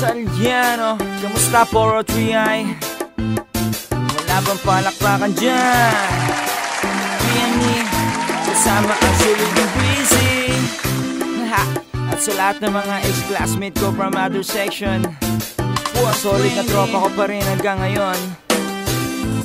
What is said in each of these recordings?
Saliano, kamusta 403i? Wala bang palakpakan dyan? Piani, kasama ang sulit ng Breezy. At sa lahat ng mga ex-classmate ko from other section, solid na tropa ko pa rin hanggang ngayon.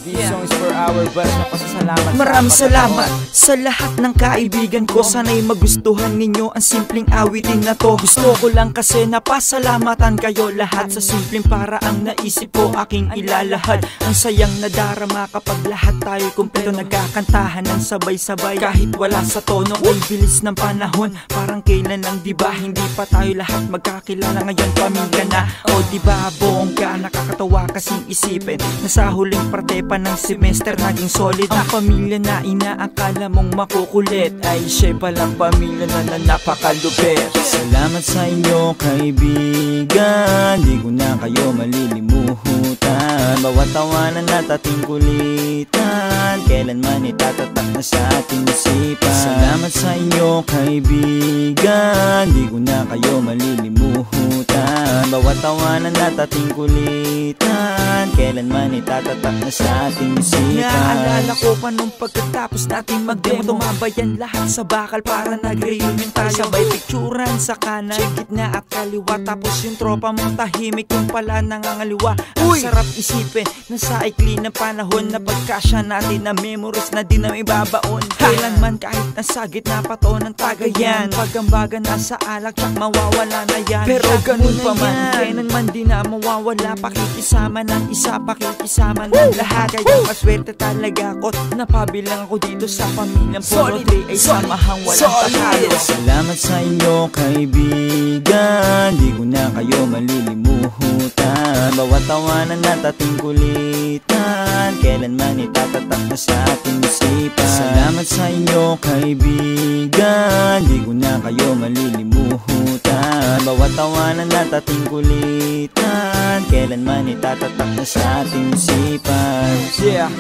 This song is for our best na pasasalamat. Maraming salamat sa lahat ng kaibigan ko. Sana'y magustuhan ninyo ang simpleng awitin na to. Gusto ko lang kasi napasalamatan kayo lahat sa simpleng paraang naisip ko aking ilalahad. Ang sayang nadarama kapag lahat tayo kumpleto, nagkakantahan ng sabay-sabay kahit wala sa tono. Ang bilis ng panahon, parang kailan lang diba? Hindi pa tayo lahat magkakilala, ngayon pamilya na. O diba bongga, nakakatawa kasing isipin na sa huling parte pa ng semester naging solid ang pamilya na inaakala mong makukulit ay siya palang pamilya na napakalupit. Salamat sa inyo kaibigan, di ko na kayo malilimutan. Bawat tawanan at ating kulitan, kailanman itatatak na sa ating isipan. Salamat sa inyo kaibigan, di ko na kayo malilimutan. Bawat tawanan at ating kulitan, kailanman itatatak na sa ating isipan. Naaalala ko pa nung pagkatapos natin mag-demo, tumabayan lahat sa bakal para nag-reunion tayo. Sabay picturan sa kanan, gitna at kaliwa. Tapos yung tropa mong tahimik, yung pala nangangaliwa. Ang sarap isipin na sa ikli ng panahon na pagkasya natin na memories na di na may babaon. Kailanman kahit nasa gitna pa to ng tagayan, pag-ambagan nasa alak tsak mawawala na yan. Pero ganun pa man, kailanman di na mawawala. Pakikisama ng isa, pakikisama ng lahat. Kaya maswerte talaga ako, napabilang ako dito sa pamilyang 403 ay samahang walang patalo. Salamat sa inyo kaibigan, di ko na kayo malilimutan. Bawat tawanan at ating kulitan, kailanman itatatak na sa ating isipan. Salamat sa inyo kaibigan, di ko na kayo malilimutan. Bawat tawanan at ating kulitan, kailanman itatatak na sa ating isipan. Yeah.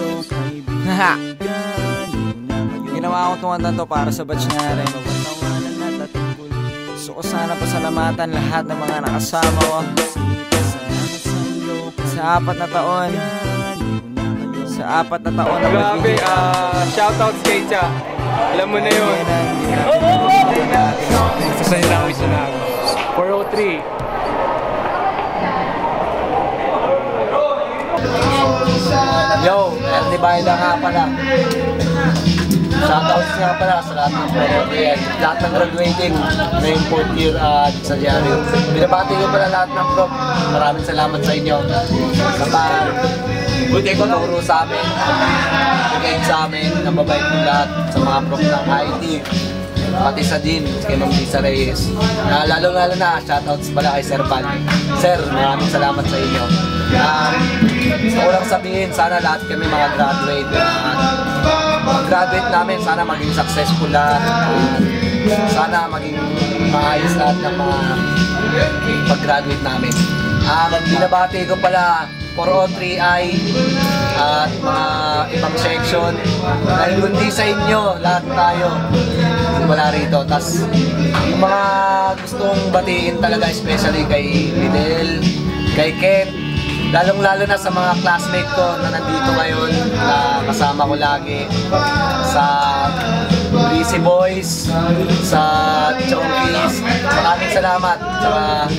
Haha. Ginawa ko itong to para sa batch na rin. Gusto ko sana pasalamatan lahat ng mga nakasama ko sa 4 na taon. Sa 4 na taon na grabe, shoutouts kay Cha. Alam mo na yun. Sa ilang wish na ako. 403. Yo, LD Baila nga pala. Shoutouts nga pala sa lahat ng lahat ng graduating ngayong 4th year sa Diaryo. Binabati ko pala lahat ng prof. Maraming salamat sa inyo sa buti ko turo sa amin, bigay sa amin, nababait mo lahat sa mga prof ng IT, pati sa Dean, kay Ma'am Lisa Reyes. Lalo-lalo na, shoutouts pala kay Sir Val. Sir, maraming salamat sa inyo. Gusto ko lang sabihin, sana lahat kami mga graduate. Mag-graduate namin, sana maging successful lahat. Sana maging maayos lahat ng mga pag-graduate namin. Binabati ko pala 403i at mga ibang section. Dahil kundi sa inyo, lahat tayo wala rito. Tas yung mga gustong batiin talaga, especially kay Fidel, kay Ken, lalong-lalo na sa mga classmate ko na nandito ngayon, na kasama ko lagi, sa Breezy Boys, sa Chonkies. Maraming salamat. Saka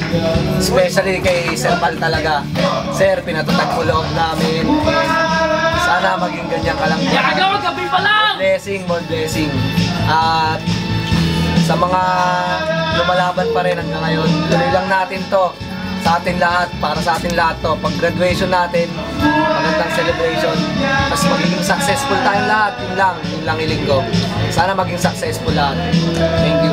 especially kay Sir Pal talaga. Sir, pinatutag mo loob namin. Sana maging ganyan ka lang. More blessing. At sa mga lumalaban pa rin hanggang ngayon, tuloy lang natin to. Sa atin lahat, para sa atin lahat to. Pag graduation natin, magandang celebration. Mas magiging successful tayong lahat. Yun lang hiling ko. Sana maging successful lahat. Thank you.